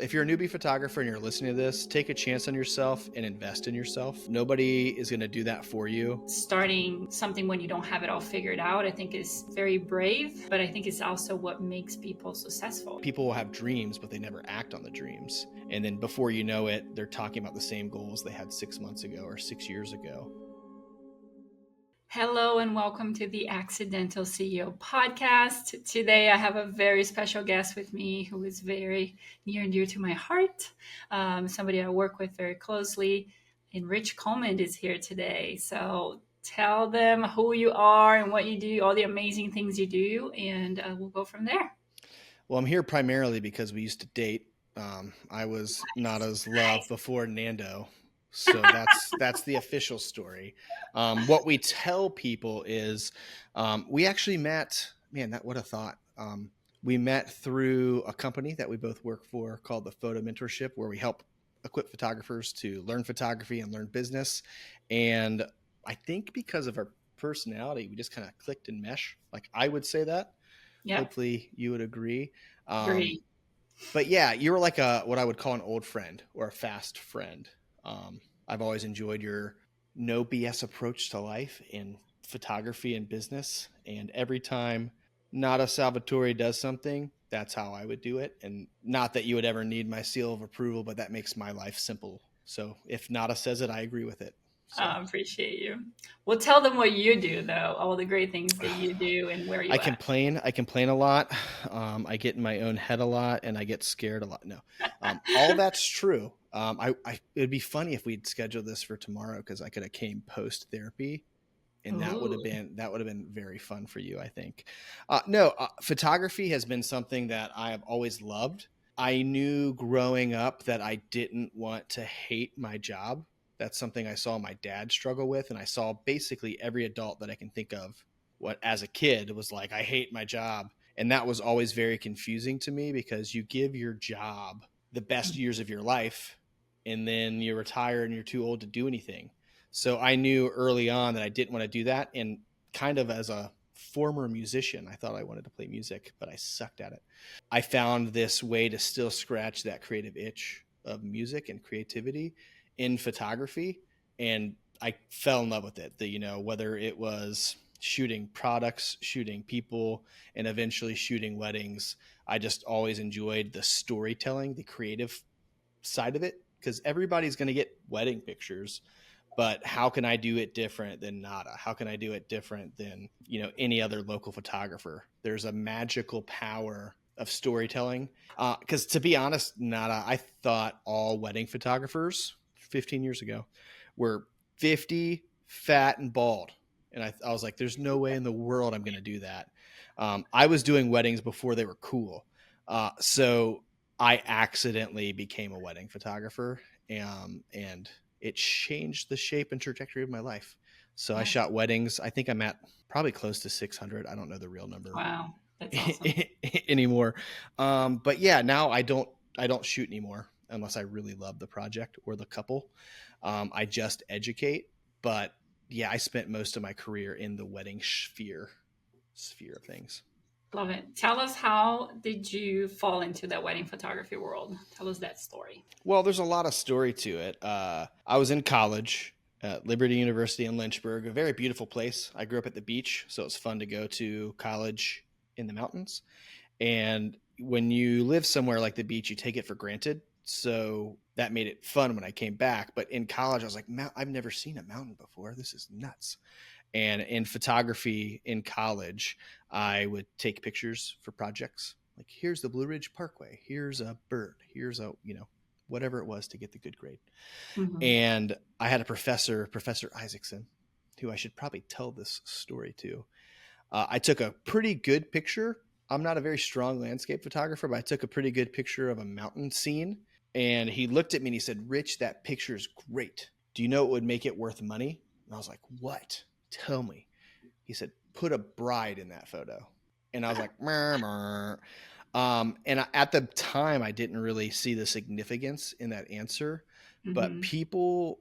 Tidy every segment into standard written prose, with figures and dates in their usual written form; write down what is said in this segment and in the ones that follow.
If you're a newbie photographer and you're listening to this, take a chance on yourself and invest in yourself. Nobody is going to do that for you. Starting something when you don't have it all figured out, I think is very brave, but I think it's also what makes people successful. People will have dreams, but they never act on the dreams. And then before you know it, they're talking about the same goals they had 6 months ago or 6 years ago. Hello and welcome to the Accidental CEO podcast. Today I have a very special guest with me who is very near and dear to my heart. Somebody I work with very closely. And Rich Coleman is here today. So tell them who you are and what you do, all the amazing things you do, and we'll go from there. Well, I'm here primarily because we used to date. I was not as loved before Nando. So that's the official story. What we tell people is we actually met, what a thought. We met through a company that we both work for called the Photo Mentorship, where we help equip photographers to learn photography and learn business. And I think because of our personality, we just kind of clicked and mesh. Like I would say that. Yep. Hopefully you would agree. Agree. But yeah, you were like what I would call an old friend or a fast friend. I've always enjoyed your no BS approach to life in photography and business. And every time Nada Salvatore does something, that's how I would do it. And not that you would ever need my seal of approval, but that makes my life simple. So if Nada says it, I agree with it. So. I appreciate you. Well, tell them what you do, though. All the great things that you do and where you I complain a lot. I get in my own head a lot and I get scared a lot. No, all that's true. It'd be funny if we'd scheduled this for tomorrow because I could have came post therapy, and that would have been very fun for you, I think. Photography has been something that I have always loved. I knew growing up that I didn't want to hate my job. That's something I saw my dad struggle with, and I saw basically every adult that I can think of. What as a kid was like, I hate my job. And that was always very confusing to me because you give your job the best years of your life and then you retire and you're too old to do anything. So I knew early on that I didn't want to do that. And kind of as a former musician, I thought I wanted to play music, but I sucked at it. I found this way to still scratch that creative itch of music and creativity in photography. And I fell in love with it. Whether it was shooting products, shooting people, and eventually shooting weddings, I just always enjoyed the storytelling, the creative side of it, because everybody's going to get wedding pictures, but how can I do it different than Nada? How can I do it different than, any other local photographer? There's a magical power of storytelling. Because to be honest, Nada, I thought all wedding photographers 15 years ago were 50, fat, and bald. And I was like, there's no way in the world I'm going to do that. I was doing weddings before they were cool. So I accidentally became a wedding photographer, and it changed the shape and trajectory of my life. So I shot weddings. I think I'm at probably close to 600. I don't know the real number. Wow. That's awesome. Anymore. But yeah, now I don't shoot anymore unless I really love the project or the couple. I just educate, but yeah, I spent most of my career in the wedding sphere of things. Love it. Tell us, how did you fall into the wedding photography world? Tell us that story. Well, there's a lot of story to it. I was in college at Liberty University in Lynchburg, a very beautiful place. I grew up at the beach, so it's fun to go to college in the mountains. And when you live somewhere like the beach, you take it for granted. So that made it fun when I came back. But in college, I was like, I've never seen a mountain before. This is nuts. And in photography in college, I would take pictures for projects. Like, here's the Blue Ridge Parkway. Here's a bird. Here's whatever it was to get the good grade. Mm-hmm. And I had a Professor Isaacson, who I should probably tell this story to. I took a pretty good picture. I'm not a very strong landscape photographer, but I took a pretty good picture of a mountain scene. And he looked at me and he said, "Rich, that picture is great. Do you know what would make it worth money?" And I was like, "What? Tell me." He said, "Put a bride in that photo." And I was like, murmur. And at the time, I didn't really see the significance in that answer. Mm-hmm. But people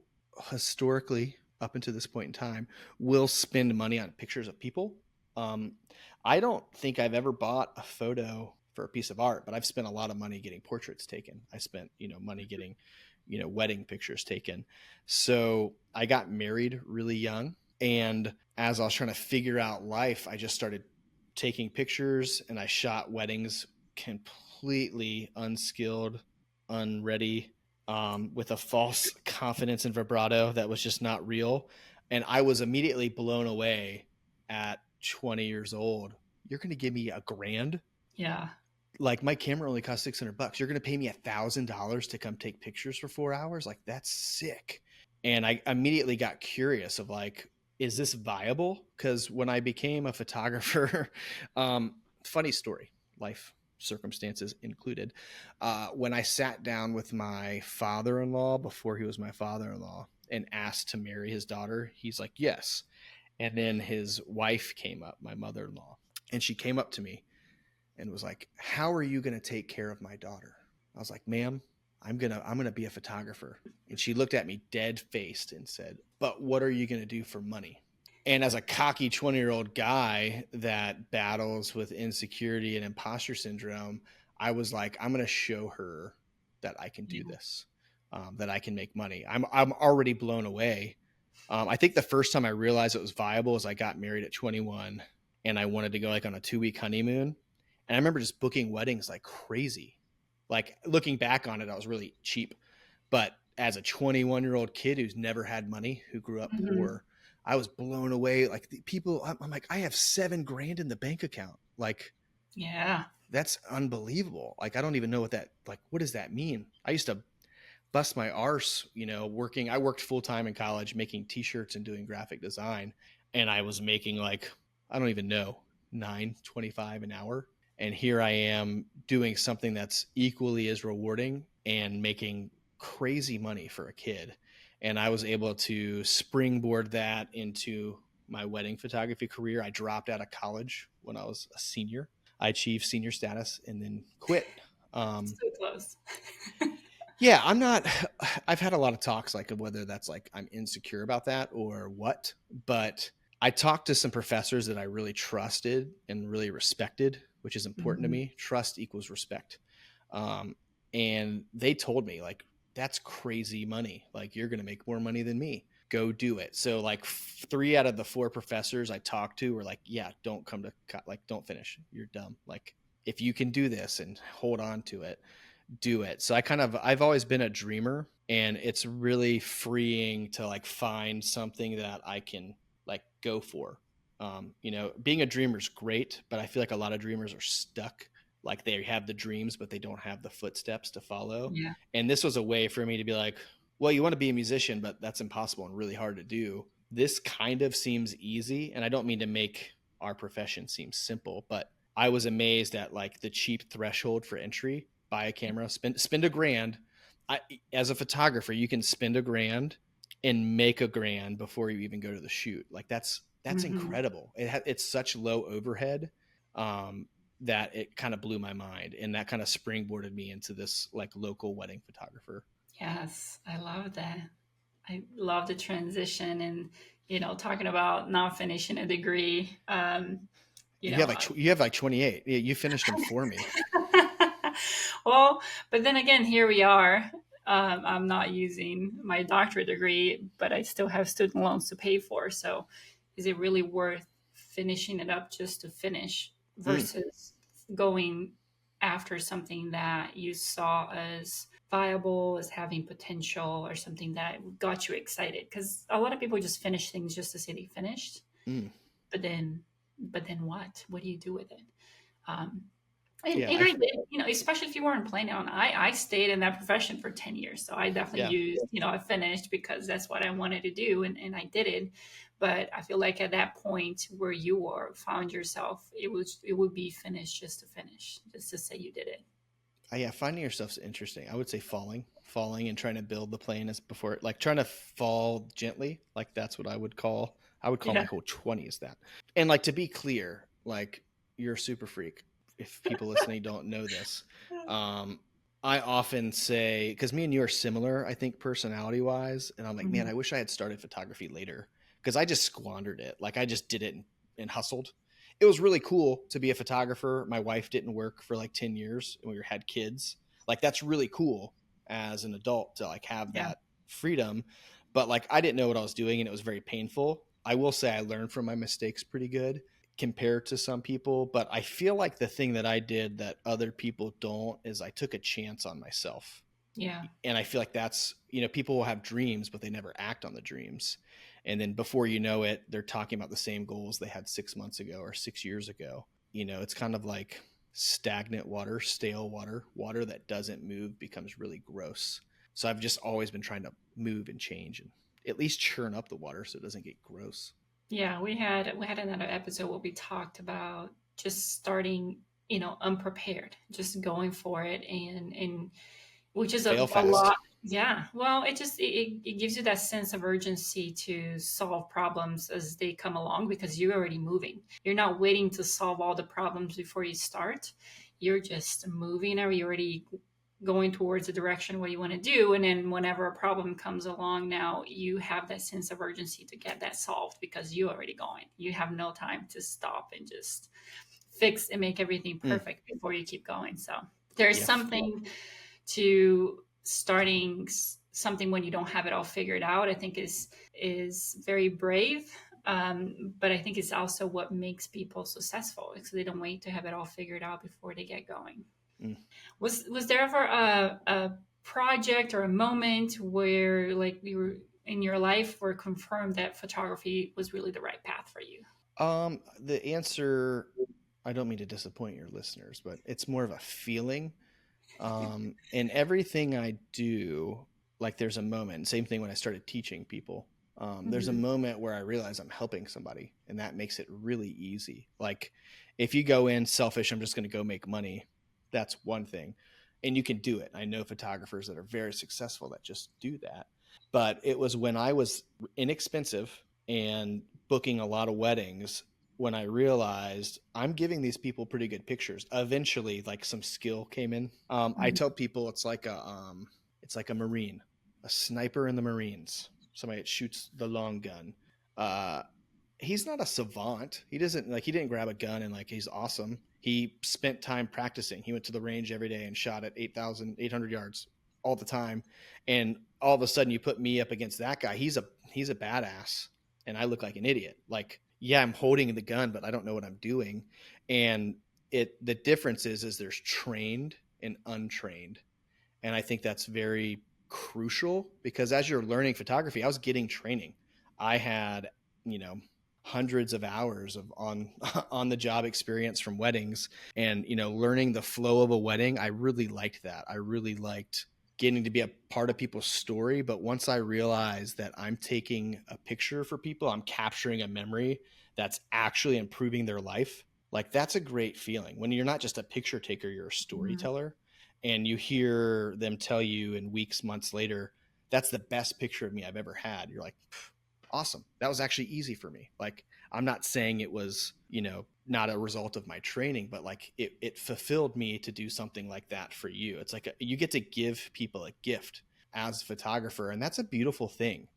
historically, up until this point in time, will spend money on pictures of people. I don't think I've ever bought a photo for a piece of art, but I've spent a lot of money getting portraits taken. I spent, money getting, wedding pictures taken. So I got married really young. And as I was trying to figure out life, I just started taking pictures, and I shot weddings completely unskilled, unready, with a false confidence and vibrato that was just not real. And I was immediately blown away at 20 years old. You're going to give me $1,000? Yeah. Like, my camera only costs $600. You're going to pay me $1,000 to come take pictures for 4 hours? Like, that's sick. And I immediately got curious of like, is this viable? Because when I became a photographer, funny story, life circumstances included. When I sat down with my father-in-law before he was my father-in-law and asked to marry his daughter, he's like, yes. And then his wife came up, my mother-in-law, and she came up to me and was like, how are you going to take care of my daughter? I was like, ma'am, I'm going to be a photographer. And she looked at me dead faced and said, but what are you going to do for money? And as a cocky 20-year-old guy that battles with insecurity and imposter syndrome, I was like, I'm going to show her that I can do this, that I can make money. I'm already blown away. I think the first time I realized it was viable was I got married at 21, and I wanted to go like on a 2-week honeymoon. And I remember just booking weddings like crazy. Like, looking back on it, I was really cheap. But as a 21-year-old kid who's never had money, who grew up poor, I was blown away. Like, the people, I'm like, I have $7,000 in the bank account. Like, Yeah. that's unbelievable. Like, I don't even know what does that mean? I used to bust my arse, working. I worked full time in college making t-shirts and doing graphic design. And I was making like, I don't even know, $9.25 an hour. And here I am doing something that's equally as rewarding and making crazy money for a kid. And I was able to springboard that into my wedding photography career. I dropped out of college when I was a senior. I achieved senior status and then quit. So close. Yeah, I've had a lot of talks like of whether that's like I'm insecure about that or what, but I talked to some professors that I really trusted and really respected, which is important to me. Trust equals respect. And they told me like, that's crazy money. Like, you're going to make more money than me. Go do it. So like 3 out of the 4 professors I talked to were like, yeah, don't come to, don't finish. You're dumb. Like, if you can do this and hold on to it, do it. So I've always been a dreamer, and it's really freeing to like find something that I can like go for. Being a dreamer is great, but I feel like a lot of dreamers are stuck. Like, they have the dreams, but they don't have the footsteps to follow. Yeah. And this was a way for me to be like, well, you want to be a musician, but that's impossible and really hard to do. This kind of seems easy. And I don't mean to make our profession seem simple, but I was amazed at like the cheap threshold for entry. Buy a camera, spend $1,000. As a photographer, you can spend $1,000 and make $1,000 before you even go to the shoot. Like, that's incredible. It's such low overhead that it kind of blew my mind, and that kind of springboarded me into this like local wedding photographer. Yes, I love that. I love the transition, and talking about not finishing a degree. You have like 28. Yeah, you finished them for me. Well, but then again, here we are. I'm not using my doctorate degree, but I still have student loans to pay for. So, is it really worth finishing it up just to finish versus going after something that you saw as viable, as having potential, or something that got you excited? Because a lot of people just finish things just to say they finished, but then what? What do you do with it? And I did, especially if you weren't planning on. I stayed in that profession for 10 years, so I definitely used, I finished because that's what I wanted to do, and I did it. But I feel like at that point where you found yourself, it would be finished just to finish, just to say you did it. Yeah, finding yourself's interesting. I would say falling and trying to build the plane as before, like trying to fall gently. Like, that's what I would call my whole 20s that. And like, to be clear, like, you're a super freak. If people listening don't know this, I often say, because me and you are similar, I think, personality wise. And I'm like, man, I wish I had started photography later, because I just squandered it. Like, I just did it and hustled. it was really cool to be a photographer. My wife didn't work for like 10 years and we had kids. Like that's really cool as an adult to like have Yeah. that freedom. But like I didn't know what I was doing and it was very painful. I will say I learned from my mistakes pretty good compared to some people. But I feel like the thing that I did that other people don't is I took a chance on myself. Yeah. And I feel like that's, people will have dreams, but they never act on the dreams. And then before you know it, they're talking about the same goals they had 6 months ago or 6 years ago. It's kind of like stagnant water, stale water, water that doesn't move becomes really gross. So I've just always been trying to move and change and at least churn up the water so it doesn't get gross. Yeah, we had another episode where we talked about just starting, unprepared, just going for it, and which is Fail a lot. fast. Yeah, well, it gives you that sense of urgency to solve problems as they come along because you're already moving. You're not waiting to solve all the problems before you start. You're just moving, or you're already going towards the direction what you want to do, and then whenever a problem comes along, now you have that sense of urgency to get that solved because you're already going. You have no time to stop and just fix and make everything Mm, perfect before you keep going. So there's yeah. something to starting something when you don't have it all figured out. I think is very brave, but I think it's also what makes people successful because they don't wait to have it all figured out before they get going. Mm. Was there ever a project or a moment where like you were in your life where confirmed that photography was really the right path for you? The answer, I don't mean to disappoint your listeners, but it's more of a feeling. And everything I do, like there's a moment, same thing when I started teaching people. There's a Mm-hmm. moment where I realize I'm helping somebody and that makes it really easy. Like if you go in selfish, I'm just going to go make money. That's one thing. And you can do it. I know photographers that are very successful that just do that. But it was when I was inexpensive and booking a lot of weddings when I realized I'm giving these people pretty good pictures. Eventually, like some skill came in. I tell people it's like a Marine, a sniper in the Marines, somebody that shoots the long gun. Uh, he's not a savant. He didn't grab a gun and like he's awesome. He spent time practicing. He went to the range every day and shot at 8,800 yards all the time. And all of a sudden you put me up against that guy. He's a badass and I look like an idiot. Like, yeah, I'm holding the gun, but I don't know what I'm doing. And the difference is there's trained and untrained. And I think that's very crucial because as you're learning photography, I was getting training. I had, you know, hundreds of hours of on the job experience from weddings and, learning the flow of a wedding. I really liked that. I really liked getting to be a part of people's story. But once I realized that I'm taking a picture for people, I'm capturing a memory that's actually improving their life. Like that's a great feeling when you're not just a picture taker, you're a Mm-hmm. storyteller and you hear them tell you in weeks, months later, that's the best picture of me I've ever had. You're like, awesome. That was actually easy for me. Like, I'm not saying it was, not a result of my training, but like it fulfilled me to do something like that for you. It's like you get to give people a gift as a photographer, and that's a beautiful thing.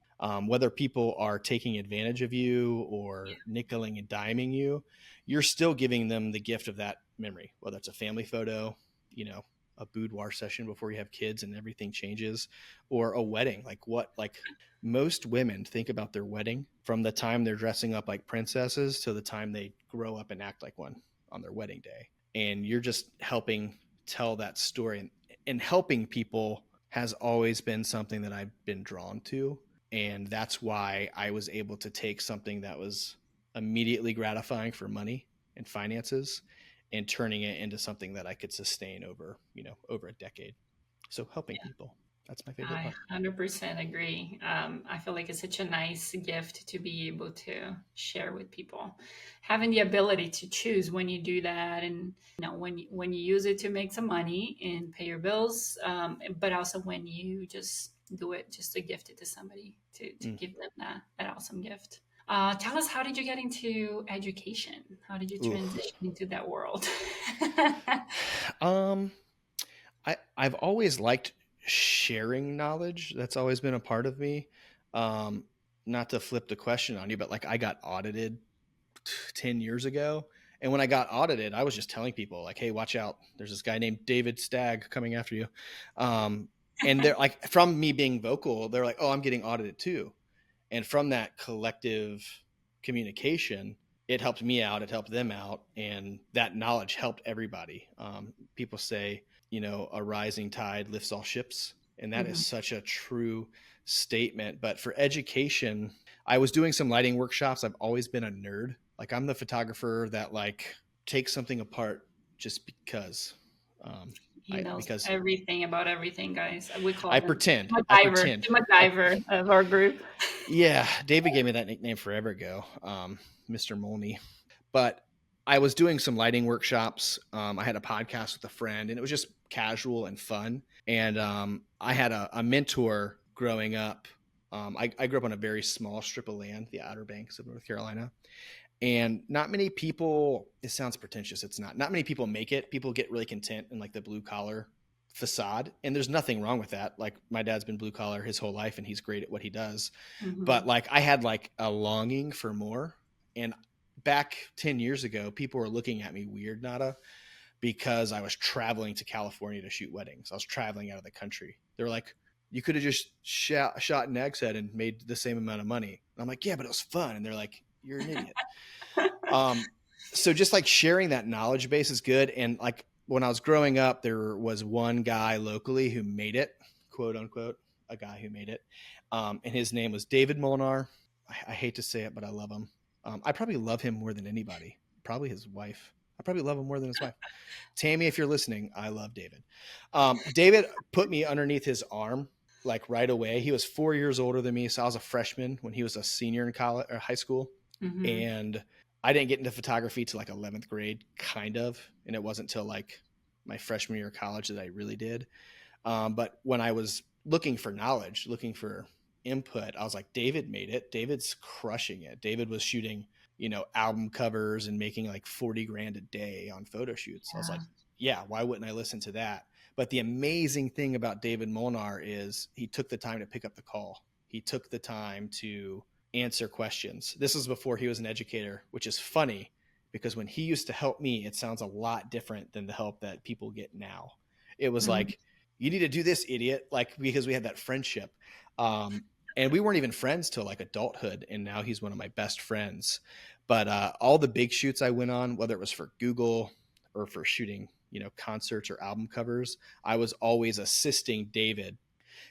Whether people are taking advantage of you or nickeling and diming you, you're still giving them the gift of that memory, whether it's a family photo, you know, a boudoir session before you have kids and everything changes, or a wedding. Like most women think about their wedding from the time they're dressing up like princesses to the time they grow up and act like one on their wedding day. And you're just helping tell that story. And helping people has always been something that I've been drawn to. And that's why I was able to take something that was immediately gratifying for money and finances and turning it into something that I could sustain over, over a decade. So helping people, that's my favorite I part. 100% agree. I feel like it's such a nice gift to be able to share with people. Having the ability to choose when you do that, and when you use it to make some money and pay your bills, but also when you just do it just to gift it to somebody to Mm. give them that awesome gift. Tell us, how did you get into education? How did you Ooh. transition into that world? Um, I've always liked sharing knowledge. That's always been a part of me. Um, Not to flip the question on you, but like I got audited 10 years ago And when I got audited, I was just telling people like, hey, watch out. There's this guy named David Stagg coming after you. And they're like, from me being vocal, they're like, oh, I'm getting audited too. And from that collective communication, it helped me out, it helped them out, and that knowledge helped everybody. People say, a rising tide lifts all ships, and that is Mhm. such a true statement. But for education, I was doing some lighting workshops. I've always been a nerd. Like, I'm the photographer that like takes something apart just because. He knows Because everything about everything, guys. We call I him pretend. I MacGyver, pretend. the MacGyver of our group. Yeah, David gave me that nickname forever ago, Mr. Molney. But I was doing some lighting workshops. I had a podcast with a friend, and it was just casual and fun. And I had a mentor growing up. I grew up on a very small strip of land, the Outer Banks of North Carolina. And not many people, it sounds pretentious, it's not. Not many people make it. People get really content in like the blue collar facade. And there's nothing wrong with that. Like, my dad's been blue collar his whole life and he's great at what he does. Mhm. But like, I had like a longing for more. And back 10 years ago, people were looking at me weird, Nada, because I was traveling to California to shoot weddings. I was traveling out of the country. They're like, you could have just shot an egg's head and made the same amount of money. And I'm like, yeah, but it was fun. And they're like, you're an idiot. So just like sharing that knowledge base is good. And like, when I was growing up, there was one guy locally who made it, quote unquote, a guy who made it. And his name was David Molnar. I hate to say it, but I love him. I probably love him more than anybody. Probably his wife. I probably love him more than his wife. Tammy, if you're listening, I love David. David put me underneath his arm like right away. He was 4 years older than me, so I was a freshman when he was a senior in college or high school. Mhm. And I didn't get into photography till like 11th grade, kind of. And it wasn't till like my freshman year of college that I really did. But when I was looking for knowledge, looking for input, I was like, David made it. David's crushing it. David was shooting, album covers and making like 40 grand a day on photo shoots. I was Yeah. like, yeah, why wouldn't I listen to that? But the amazing thing about David Molnar is he took the time to pick up the call. He took the time to answer questions. This was before he was an educator, which is funny because when he used to help me, it sounds a lot different than the help that people get now. It was Mhm. like, you need to do this, idiot. Like, because we had that friendship. And we weren't even friends till like adulthood. And now he's one of my best friends. But all the big shoots I went on, whether it was for Google or for shooting, concerts or album covers, I was always assisting David.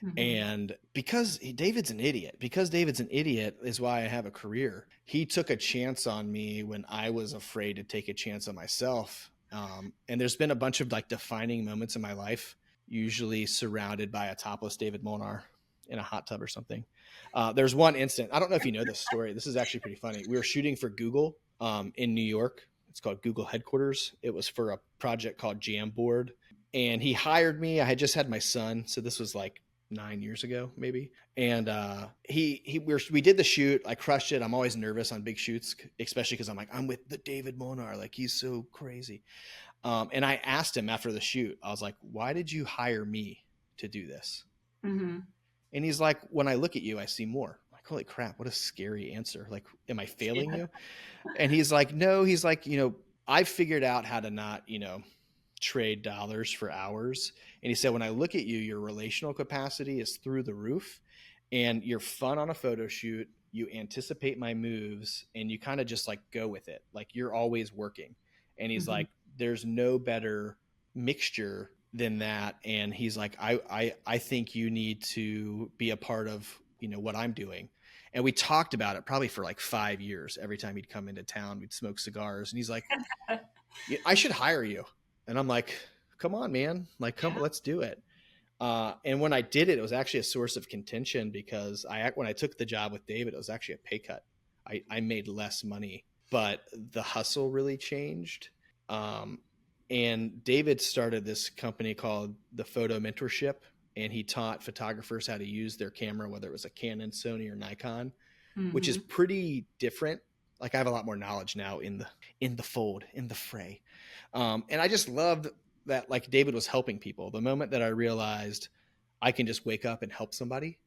Mhm. And because David's an idiot, is why I have a career. He took a chance on me when I was afraid to take a chance on myself. And there's been a bunch of like defining moments in my life, usually surrounded by a topless David Molnar in a hot tub or something. There's one instant. I don't know if you know this story. This is actually pretty funny. We were shooting for Google in New York. It's called Google headquarters. It was for a project called Jamboard. And he hired me. I had just had my son. So this was like 9 years ago, maybe. And we did the shoot. I crushed it. I'm always nervous on big shoots, especially because I'm like, I'm with the David Molnar. Like, he's so crazy. And I asked him after the shoot, I was like, why did you hire me to do this? Mhm. And he's like, when I look at you, I see more. I'm like, holy crap, what a scary answer. Like, am I failing Yeah. you? And he's like, no, he's like, I figured out how to not, trade dollars for hours. And he said, when I look at you, your relational capacity is through the roof and you're fun on a photo shoot. You anticipate my moves and you kind of just like go with it. Like, you're always working. And he's Mhm. like, there's no better mixture than that. And he's like, I think you need to be a part of, what I'm doing. And we talked about it probably for like 5 years. Every time he'd come into town, we'd smoke cigars. And he's like, yeah, I should hire you. And I'm like, come on, man. Like, come, Yeah. let's do it. And when I did it, it was actually a source of contention because when I took the job with David, it was actually a pay cut. I made less money, but the hustle really changed. Um, and David started this company called the Photo Mentorship, and he taught photographers how to use their camera, whether it was a Canon, Sony, or Nikon, which is Mhm. pretty different. Like, I have a lot more knowledge now in the fold, in the fray. And I just loved that, like, David was helping people. The moment that I realized I can just wake up and help somebody,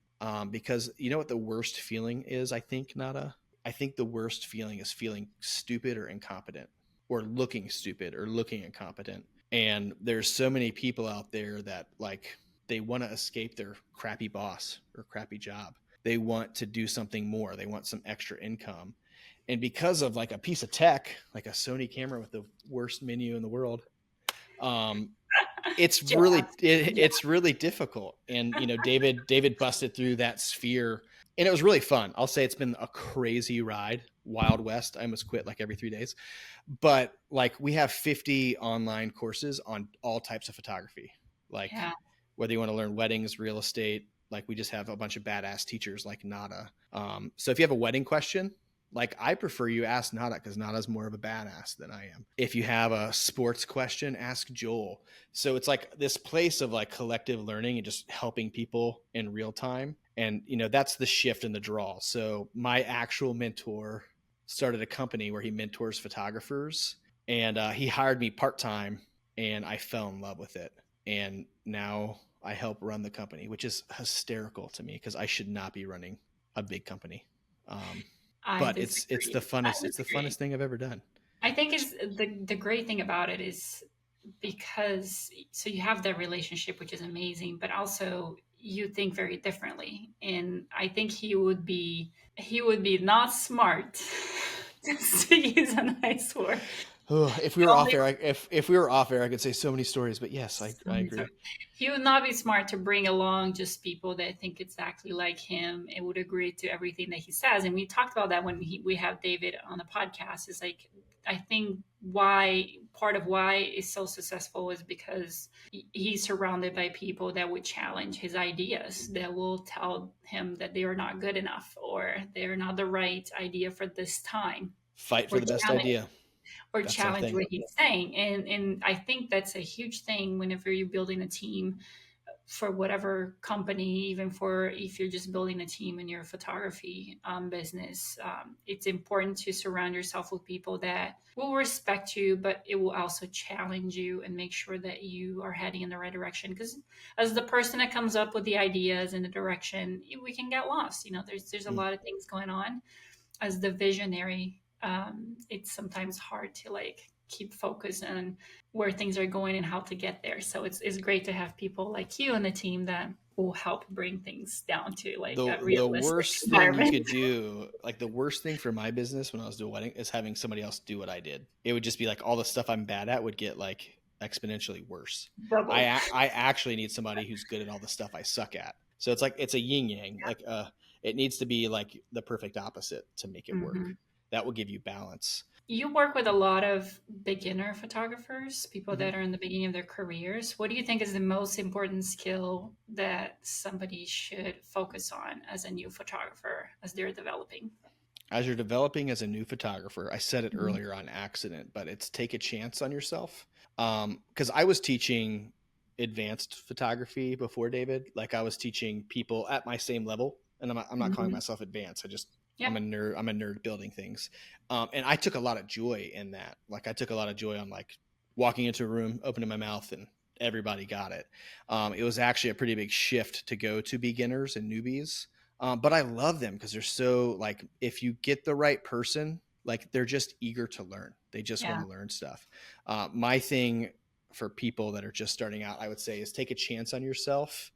because you know what the worst feeling is, I think, Nada? I think the worst feeling is feeling stupid or incompetent. or looking stupid or looking incompetent. And there's so many people out there that like they want to escape their crappy boss or crappy job. They want to do something more. They want some extra income. And because of like a piece of tech, like a Sony camera with the worst menu in the world, um, it's really difficult. And David busted through that sphere, and it was really fun. I'll say it's been a crazy ride, Wild West. I almost quit like every 3 days, but like we have 50 online courses on all types of photography, like whether you want to learn weddings, real estate. Like we just have a bunch of badass teachers like Nada. So if you have a wedding question, like I prefer you ask Nada because Nada's more of a badass than I am. If you have a sports question, ask Joel. So it's like this place of like collective learning and just helping people in real time. And, that's the shift in the draw. So my actual mentor started a company where he mentors photographers, and he hired me part-time, and I fell in love with it. And now I help run the company, which is hysterical to me because I should not be running a big company. But it's the funnest thing I've ever done. I think is the great thing about it is because so you have that relationship, which is amazing, but also you think very differently. And I think he would be not smart just to use a nice word. If we were off air, if we were off air, I could say so many stories. But yes, I agree. He would not be smart to bring along just people that think exactly like him and would agree to everything that he says. And we talked about that when we have David on the podcast. Is like I think part of why it's so successful is because he's surrounded by people that would challenge his ideas, that will tell him that they are not good enough or they're not the right idea for this time. Fight for the best idea. Or that's challenge what he's saying. And I think that's a huge thing whenever you're building a team for whatever company, even for if you're just building a team in your photography business. It's important to surround yourself with people that will respect you, but it will also challenge you and make sure that you are heading in the right direction. Because as the person that comes up with the ideas and the direction, we can get lost. There's a lot of things going on. As the visionary, it's sometimes hard to like keep focus on where things are going and how to get there. So it's great to have people like you on the team that will help bring things down to like a realistic the worst thing you could do, like the worst thing for my business when I was doing wedding is having somebody else do what I did. It would just be like all the stuff I'm bad at would get like exponentially worse. I actually need somebody who's good at all the stuff I suck at. So it's like it's a yin yang. Like it needs to be like the perfect opposite to make it work. That will give you balance. You work with a lot of beginner photographers, people that are in the beginning of their careers. What do you think is the most important skill that somebody should focus on as a new photographer as they're developing? As you're developing as a new photographer, I said it earlier on accident, but it's take a chance on yourself. Because I was teaching advanced photography before David. Like I was teaching people at my same level, and I'm not calling myself advanced. I'm a nerd building things. And I took a lot of joy in that. Like I took a lot of joy on like walking into a room, opening my mouth, and everybody got it. It was actually a pretty big shift to go to beginners and newbies. But I love them because they're so like, if you get the right person, like they're just eager to learn. They just want to learn stuff. My thing for people that are just starting out, I would say, is take a chance on yourself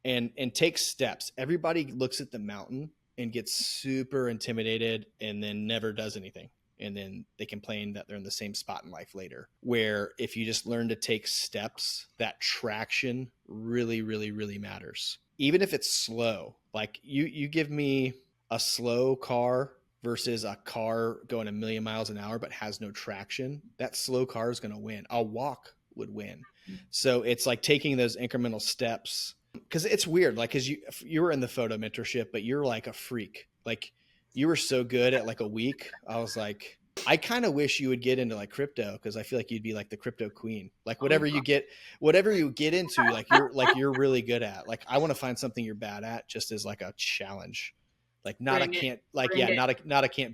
and take steps. Everybody looks at the mountain and gets super intimidated and then never does anything. And then they complain that they're in the same spot in life later. Where if you just learn to take steps, that traction really, really, really matters. Even if it's slow, like you give me a slow car versus a car going 1,000,000 miles an hour, but has no traction, that slow car is going to win. A walk would win. So it's like taking those incremental steps. Because it's weird, like, because you were in the photo mentorship, but you're like a freak. Like, you were so good at like a week. I was like, I kind of wish you would get into like crypto because I feel like you'd be like the crypto queen. Like whatever you get into, like you're really good at. Like, I want to find something you're bad at, just as like a challenge. Like not a can't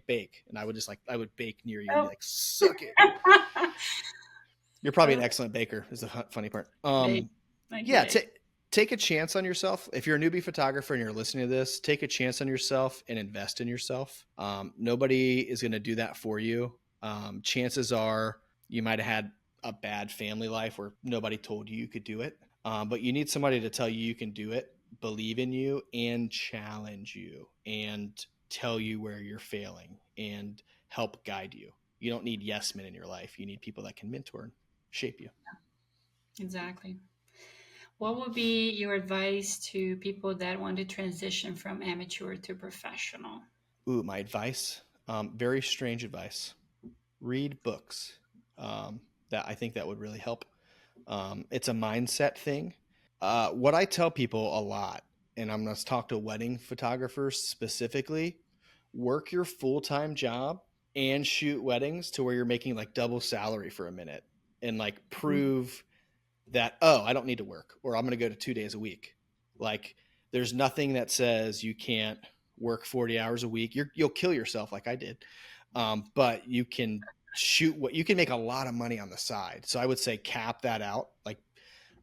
bake, and I would bake near you and be like, suck it. You're probably an excellent baker. Is the funny part. Take a chance on yourself. If you're a newbie photographer and you're listening to this, take a chance on yourself and invest in yourself. Nobody is going to do that for you. Chances are you might have had a bad family life where nobody told you could do it. But you need somebody to tell you can do it, believe in you, and challenge you, and tell you where you're failing and help guide you. You don't need yes men in your life. You need people that can mentor and shape you. Exactly. What would be your advice to people that want to transition from amateur to professional? Ooh, my advice. Very strange advice. Read books. That I think that would really help. It's a mindset thing. What I tell people a lot, and I'm going to talk to wedding photographers specifically, work your full-time job and shoot weddings to where you're making like double salary for a minute, and like Mhm. prove that, oh, I don't need to work, or I'm going to go to 2 days a week. Like there's nothing that says you can't work 40 hours a week. You'll kill yourself like I did. But you can shoot what you can make a lot of money on the side. So I would say cap that out, like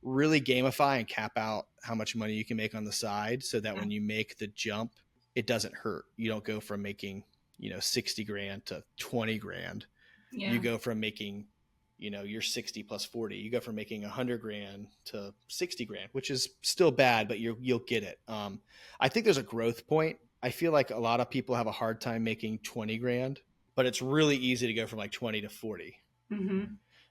really gamify and cap out how much money you can make on the side so that Yeah. when you make the jump, it doesn't hurt. You don't go from making, 60 grand to 20 grand. You Yeah. go from making, you're 60 plus 40. You go from making 100 grand to 60 grand, which is still bad, but you'll get it. I think there's a growth point. I feel like a lot of people have a hard time making 20 grand, but it's really easy to go from like 20 to 40. Hmm.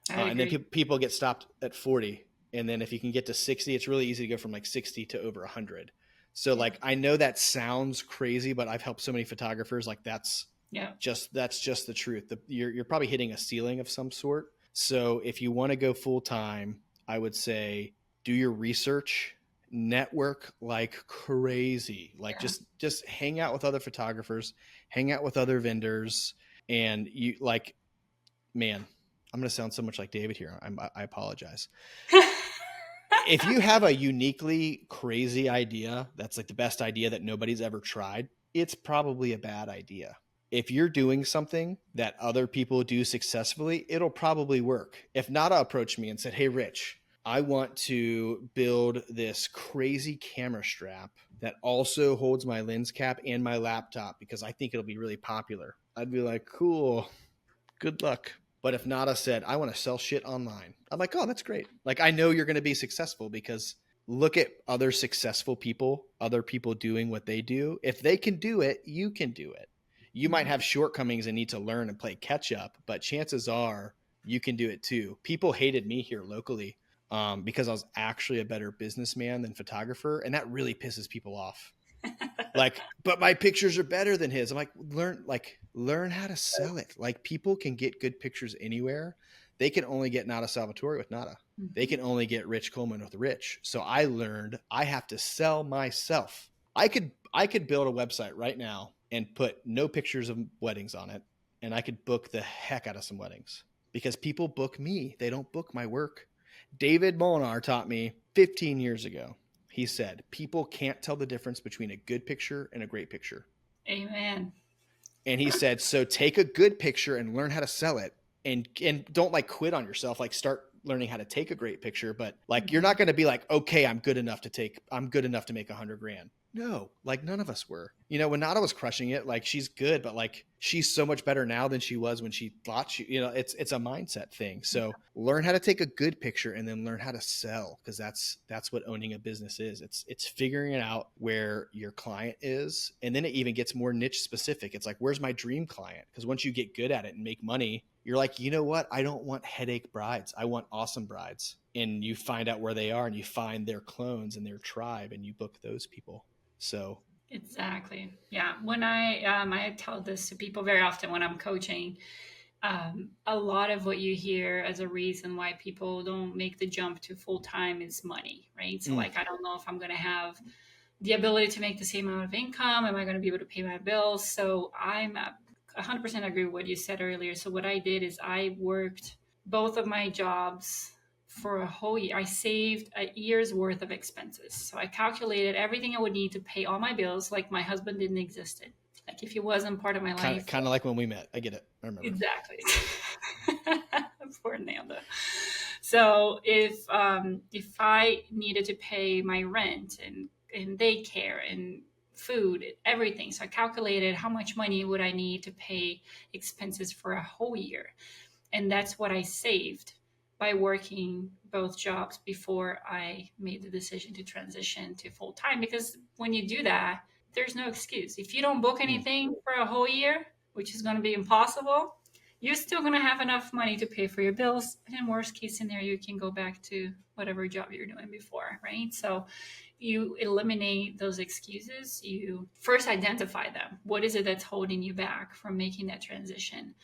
I And then agree. people get stopped at 40. And then if you can get to 60, it's really easy to go from like 60 to over 100. So Yeah. like, I know that sounds crazy, but I've helped so many photographers. Like Yeah. that's just the truth. You're probably hitting a ceiling of some sort. So if you want to go full time, I would say do your research, network like crazy. Like Yeah. just hang out with other photographers, hang out with other vendors, and you like, man, I'm going to sound so much like David here. I apologize. If you have a uniquely crazy idea that's like the best idea that nobody's ever tried, it's probably a bad idea. If you're doing something that other people do successfully, it'll probably work. If Nada approached me and said, "Hey, Rich, I want to build this crazy camera strap that also holds my lens cap and my laptop because I think it'll be really popular," I'd be like, "Cool, good luck." But if Nada said, "I want to sell shit online," I'm like, "Oh, that's great." Like, I know you're going to be successful because look at other successful people, other people doing what they do. If they can do it, you can do it. You might Mhm. have shortcomings and need to learn and play catch up, but chances are you can do it too. People hated me here locally because I was actually a better businessman than photographer. And that really pisses people off. Like, but my pictures are better than his. I'm like, learn how to sell it. Like, people can get good pictures anywhere. They can only get Nada Salvatore with Nada. They Mhm. can only get Rich Coleman with Rich. So I learned I have to sell myself. I could build a website right now and put no pictures of weddings on it, and I could book the heck out of some weddings because people book me. They don't book my work. David Molinar taught me 15 years ago. He said, people can't tell the difference between a good picture and a great picture. Amen. And he said, so take a good picture and learn how to sell it, and don't like quit on yourself. Like, start learning how to take a great picture, but like, you're Mhm. not going to be like, okay, I'm good enough to make 100 grand. No, like, none of us were. When Nada was crushing it, like, she's good, but like, she's so much better now than she was when she thought it's a mindset thing. So learn how to take a good picture and then learn how to sell, because that's what owning a business is. It's figuring it out where your client is, and then it even gets more niche specific. It's like, where's my dream client? Because once you get good at it and make money, you're like, you know what? I don't want headache brides. I want awesome brides. And you find out where they are and you find their clones and their tribe and you book those people. So Exactly. Yeah. When I tell this to people very often when I'm coaching, a lot of what you hear as a reason why people don't make the jump to full time is money, right? So, mm, like, I don't know if I'm going to have the ability to make the same amount of income. Am I going to be able to pay my bills? So, I'm 100% agree with what you said earlier. So, what I did is I worked both of my jobs for a whole year. I saved a year's worth of expenses. So, I calculated everything I would need to pay all my bills, like my husband didn't exist. Like, if he wasn't part of my kind of life. kind of like when we met. I get it. I remember. Exactly. Poor Nanda. So if I needed to pay my rent and daycare and food, everything. So I calculated how much money would I need to pay expenses for a whole year. And that's what I saved by working both jobs before I made the decision to transition to full time. Because when you do that, there's no excuse. If you don't book Mm. anything for a whole year, which is going to be impossible, you're still going to have enough money to pay for your bills. And in worst case scenario, you can go back to whatever job you're doing before, right? So you eliminate those excuses. You first identify them. What is it that's holding you back from making that transition?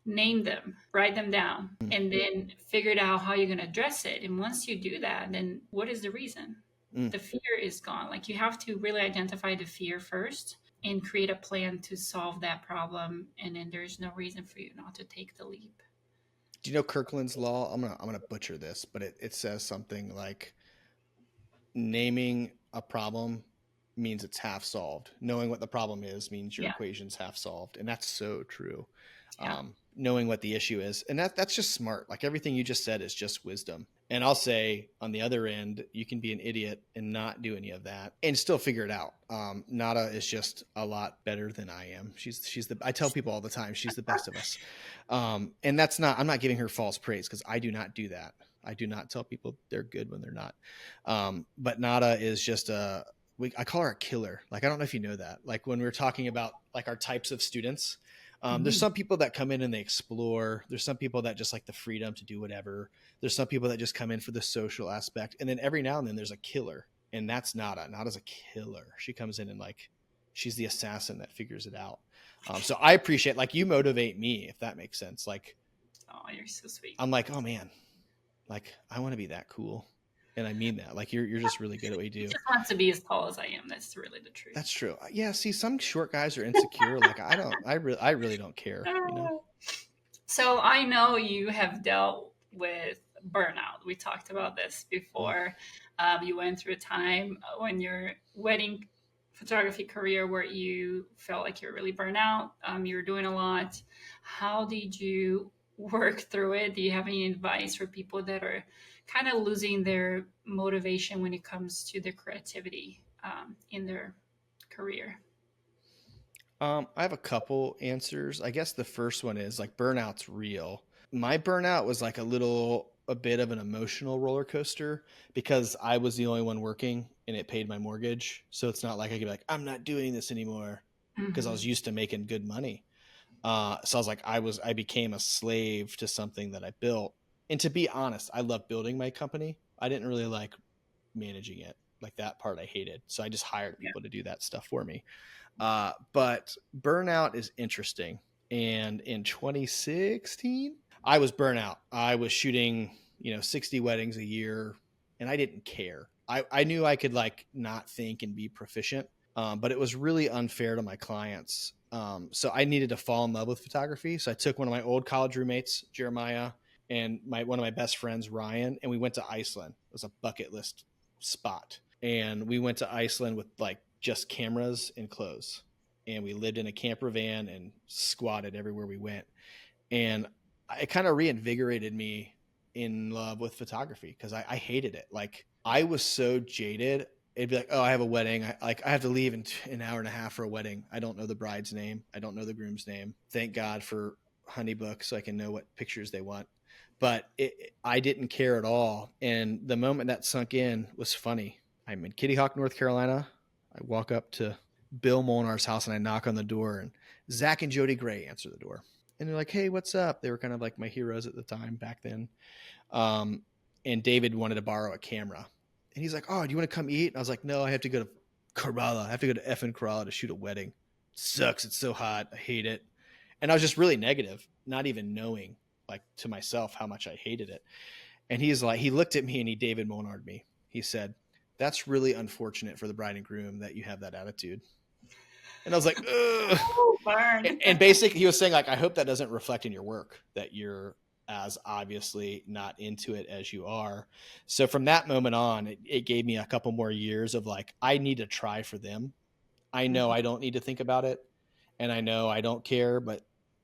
Name them, write them down, and then figure out how you're going to address it. And once you do that, then what is the reason? Mm. The fear is gone. Like, you have to really identify the fear first and create a plan to solve that problem. And then there's no reason for you not to take the leap. Do you know Kirkland's law? I'm gonna butcher this, but it says something like naming a problem means it's half solved. Knowing what the problem is means your equation's half solved. And that's so true. Yeah. Knowing what the issue is. And that's just smart. Like, everything you just said is just wisdom. And I'll say, on the other end, you can be an idiot and not do any of that and still figure it out. Nada is just a lot better than I am. I tell people all the time, she's the best of us. And I'm not giving her false praise, because I do not do that. I do not tell people they're good when they're not. But Nada is just I call her a killer. Like, I don't know if you know that. Like, when we were talking about like our types of students, there's some people that come in and they explore. There's some people that just like the freedom to do whatever. There's some people that just come in for the social aspect. And then every now and then there's a killer, and that's Nada. Nada's a killer. She comes in and like, she's the assassin that figures it out. So I appreciate, like, you motivate me, if that makes sense. Like, oh, you're so sweet. I'm like, oh man, like, I want to be that cool. And I mean that. Like, you're just really good at what you do. I just want to be as tall as I am. That's really the truth. That's true. Yeah. See, some short guys are insecure. Like, I really don't care. You know? So I know you have dealt with burnout. We talked about this before. You went through a time when your wedding photography career where you felt like you were really burnt out. You were doing a lot. How did you work through it? Do you have any advice for people that are kind of losing their motivation when it comes to their creativity in their career? I have a couple answers. I guess the first one is, like, burnout's real. My burnout was like a bit of an emotional roller coaster, because I was the only one working and it paid my mortgage. So it's not like I could be like, I'm not doing this anymore, because I was used to making good money. So I was like, I became a slave to something that I built. And to be honest, I love building my company. I didn't really like managing it. Like, that part I hated. So I just hired people to do that stuff for me. But burnout is interesting. And in 2016, I was burnout. I was shooting, 60 weddings a year, and I didn't care. I knew I could, like, not think and be proficient. But it was really unfair to my clients. So I needed to fall in love with photography. So I took one of my old college roommates, Jeremiah, and one of my best friends, Ryan, and we went to Iceland. It was a bucket list spot. And we went to Iceland with, like, just cameras and clothes. And we lived in a camper van and squatted everywhere we went. And it kind of reinvigorated me in love with photography, because I hated it. Like, I was so jaded. It'd be like, oh, I have a wedding. I have to leave in an hour and a half for a wedding. I don't know the bride's name. I don't know the groom's name. Thank God for Honeybook, so I can know what pictures they want. But I didn't care at all. And the moment that sunk in was funny. I'm in Kitty Hawk, North Carolina. I walk up to Bill Molnar's house and I knock on the door, and Zach and Jody Gray answer the door. And they're like, hey, what's up? They were kind of like my heroes at the time back then. And David wanted to borrow a camera. And he's like, oh, do you want to come eat? And I was like, no, I have to go to Kerala. I have to go to effing Kerala to shoot a wedding. It sucks. It's so hot. I hate it. And I was just really negative, not even knowing, like, to myself how much I hated it. And he's like, he looked at me and he David Molnar'd me. He said, that's really unfortunate for the bride and groom that you have that attitude. And I was like, ugh. Oh, burn. And basically he was saying, like, I hope that doesn't reflect in your work, that you're as obviously not into it as you are. So from that moment on, it gave me a couple more years of, like, I need to try for them. I know I don't need to think about it, and I know I don't care, but,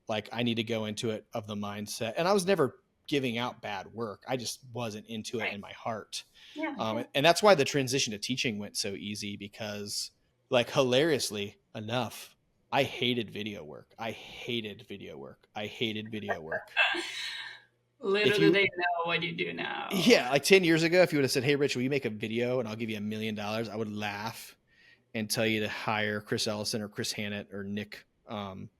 like, I need to go into it of the mindset. And I was never giving out bad work. I just wasn't into it in my heart. Yeah. And that's why the transition to teaching went so easy, because, like hilariously enough, I hated video work. I hated video work. I hated video work. Little If do you, they know what you do now. yeah, like 10 years ago, if you would have said, "Hey, Rich, will you make a video and I'll give you $1 million?" I would laugh and tell you to hire Chris Ellison or Chris Hannett or Nick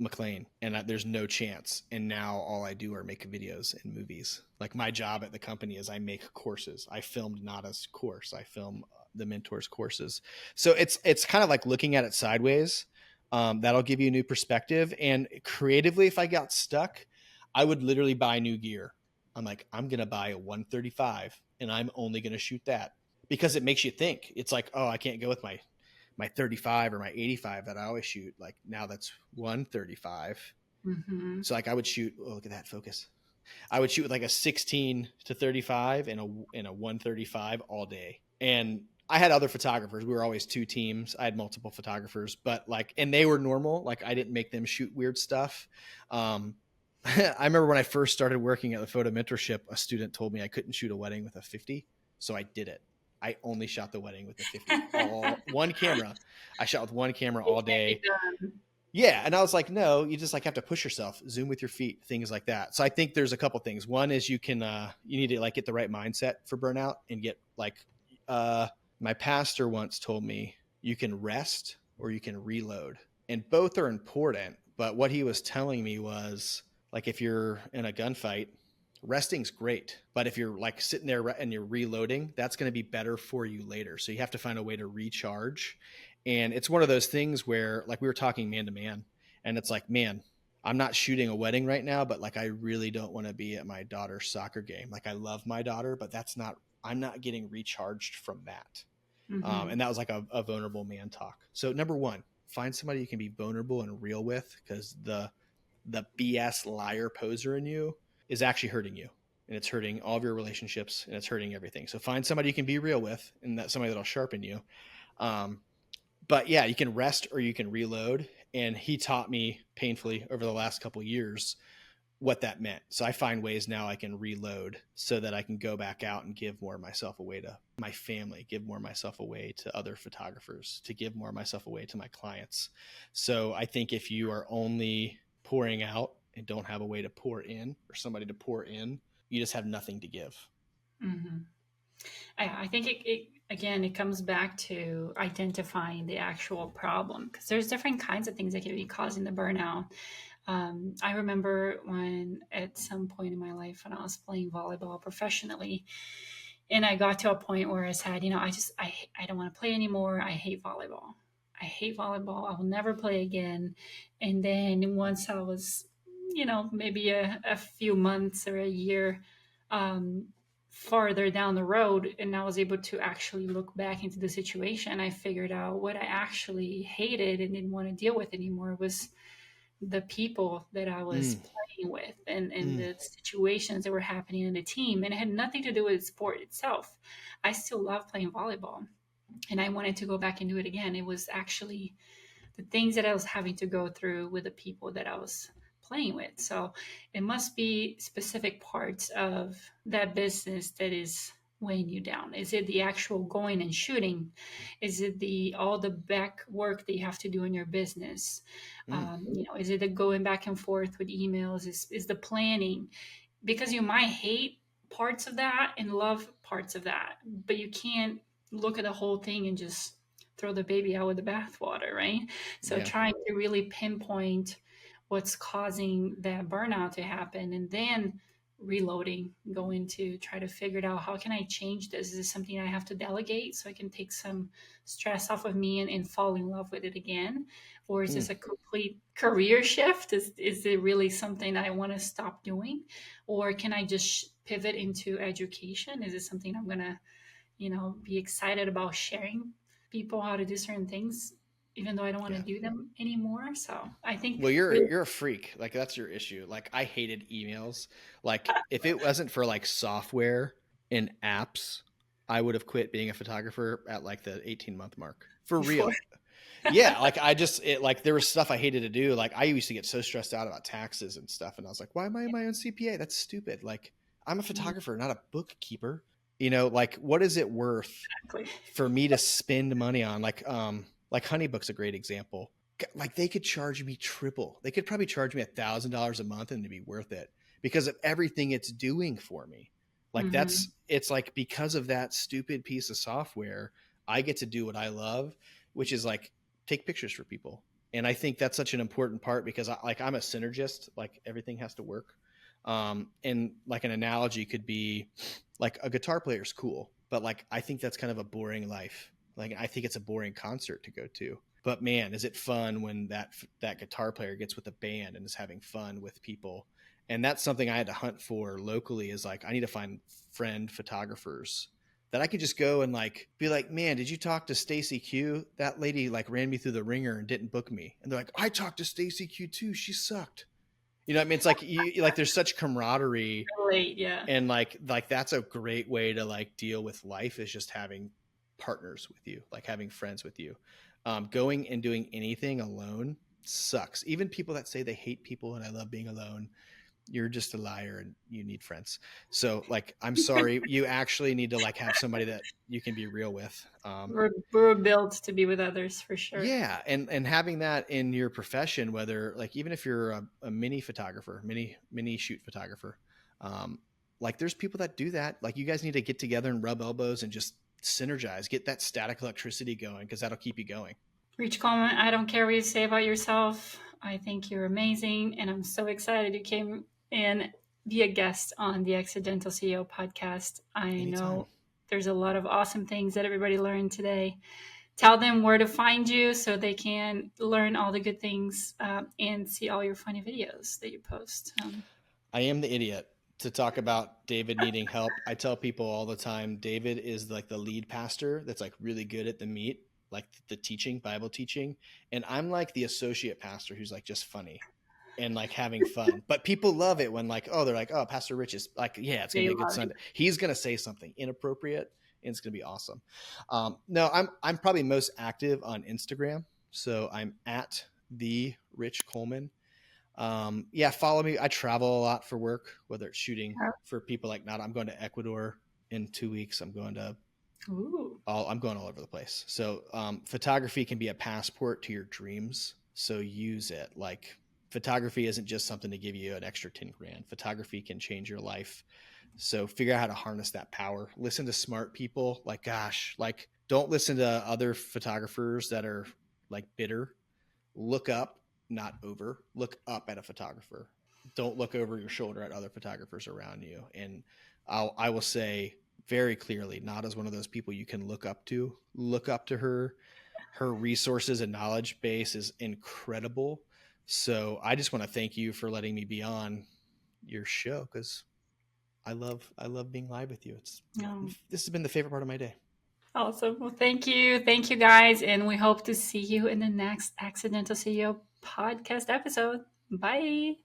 McLean, and there's no chance. And now all I do are make videos and movies. Like my job at the company is I make courses. I filmed Nada's course. I film the mentors courses. So it's kind of like looking at it sideways. That'll give you a new perspective. And creatively, if I got stuck, I would literally buy new gear. I'm like, I'm gonna buy a 135, and I'm only gonna shoot that because it makes you think. It's like, oh, I can't go with my 35 or my 85 that I always shoot. Like now that's 135. Mm-hmm. So like I would shoot, oh, look at that focus. I would shoot with like a 16 to 35 and a 135 all day. And I had other photographers. We were always two teams. I had multiple photographers, but like, and they were normal. Like I didn't make them shoot weird stuff. I remember when I first started working at the photo mentorship, a student told me I couldn't shoot a wedding with a 50. So I did it. I only shot the wedding with the 50, one camera. I shot with one camera all day. Yeah. And I was like, no, you just like have to push yourself, zoom with your feet, things like that. So I think there's a couple things. One is you need to like get the right mindset for burnout and get like, my pastor once told me you can rest or you can reload, and both are important. But what he was telling me was like, if you're in a gunfight, resting's great, but if you're like sitting there and you're reloading, that's going to be better for you later. So you have to find a way to recharge. And it's one of those things where like we were talking man to man, and it's like, man, I'm not shooting a wedding right now, but like I really don't want to be at my daughter's soccer game. Like I love my daughter, but I'm not getting recharged from that. Mm-hmm. And that was like a vulnerable man talk. So number one, find somebody you can be vulnerable and real with, because the BS liar poser in you is actually hurting you, and it's hurting all of your relationships, and it's hurting everything. So find somebody you can be real with, and that's somebody that'll sharpen you. But yeah, you can rest or you can reload. And he taught me painfully over the last couple of years what that meant. So I find ways now I can reload so that I can go back out and give more of myself away to my family, give more of myself away to other photographers, to give more of myself away to my clients. So I think if you are only pouring out and don't have a way to pour in or somebody to pour in, you just have nothing to give. Mm-hmm. I think it comes back to identifying the actual problem, because there's different kinds of things that can be causing the burnout. I remember when at some point in my life when I was playing volleyball professionally, and I got to a point where I said, I don't want to play anymore. I hate volleyball. I hate volleyball. I will never play again. And then once I was, maybe a few months or a year um, farther down the road, and I was able to actually look back into the situation, I figured out what I actually hated and didn't want to deal with anymore was the people that I was playing with, and the situations that were happening in the team. And it had nothing to do with the sport itself. I still love playing volleyball, and I wanted to go back and do it again. It was actually the things that I was having to go through with the people that I was playing with. So it must be specific parts of that business that is weighing you down. Is it the actual going and shooting? Is it all the back work that you have to do in your business? Is it the going back and forth with emails? Is the planning? Because you might hate parts of that and love parts of that, but you can't look at the whole thing and just throw the baby out with the bathwater, right? So Yeah. trying to really pinpoint what's causing that burnout to happen, and then reloading, going to try to figure it out. How can I change this? Is this something I have to delegate so I can take some stress off of me and fall in love with it again? Or is this a complete career shift? Is it really something I want to stop doing? Or can I just pivot into education? Is it something I'm going to, be excited about sharing people how to do certain things, even though I don't want to do them anymore? So I think, Well, you're a freak. Like that's your issue. Like I hated emails. Like if it wasn't for like software and apps, I would have quit being a photographer at like the 18-month mark. For before. real. Yeah, like like there was stuff I hated to do. Like I used to get so stressed out about taxes and stuff, and I was like, why am I my own CPA? That's stupid. Like I'm a photographer, not a bookkeeper. Like what is it worth Exactly. for me to spend money on? Like Like Honeybook's a great example. Like they could charge me triple. They could probably charge me $1,000 a month and it'd be worth it because of everything it's doing for me. Like Mm-hmm. it's like because of that stupid piece of software, I get to do what I love, which is like take pictures for people. And I think that's such an important part because I'm a synergist, like everything has to work. And like an analogy could be like a guitar player is cool, but like I think that's kind of a boring life. Like I think it's a boring concert to go to. But man, is it fun when that guitar player gets with a band and is having fun with people. And that's something I had to hunt for locally is like I need to find friend photographers that I could just go and like be like, man, did you talk to Stacy Q? That lady like ran me through the ringer and didn't book me. And they're like, I talked to Stacy Q too. She sucked. You know what I mean? It's like you like there's such camaraderie Relate, yeah. and like that's a great way to like deal with life is just having partners with you, like having friends with you. Going and doing anything alone sucks. Even people that say they hate people and I love being alone, you're just a liar and you need friends. So like I'm sorry, you actually need to like have somebody that you can be real with. We're built to be with others for sure. Yeah, and having that in your profession, whether like even if you're a mini photographer, mini shoot photographer, um, like there's people that do that. Like you guys need to get together and rub elbows and just synergize, get that static electricity going because that'll keep you going. Reach comment. I don't care what you say about yourself. I think you're amazing, and I'm so excited you came in be a guest on the Accidental CEO podcast. I Anytime. know there's a lot of awesome things that everybody learned today. Tell them where to find you so they can learn all the good things and see all your funny videos that you post. I am the idiot to talk about David needing help. I tell people all the time, David is like the lead pastor that's like really good at the meat, like the teaching, Bible teaching. And I'm like the associate pastor who's like just funny and like having fun. But people love it when like, oh, they're like, oh, Pastor Rich is like, yeah, it's gonna They be a good love it. Sunday. He's gonna say something inappropriate and it's gonna be awesome. No, I'm probably most active on Instagram. So I'm at the Rich Coleman. Yeah, follow me. I travel a lot for work, whether it's shooting for people like not. I'm going to Ecuador in 2 weeks. Ooh. I'm going all over the place. So photography can be a passport to your dreams. So use it. Like photography isn't just something to give you an extra 10 grand. Photography can change your life. So figure out how to harness that power. Listen to smart people. Like, gosh, like don't listen to other photographers that are like bitter. Look up, not over. Look up at a photographer. Don't look over your shoulder at other photographers around you. And I will say very clearly, not as one of those people you can look up to. Look up to her. Her resources and knowledge base is incredible. So I just want to thank you for letting me be on your show because I love being live with you. Um, This has been the favorite part of my day. awesome. Well, thank you. Thank you, guys. And we hope to see you in the next Accidental CEO podcast episode. Bye.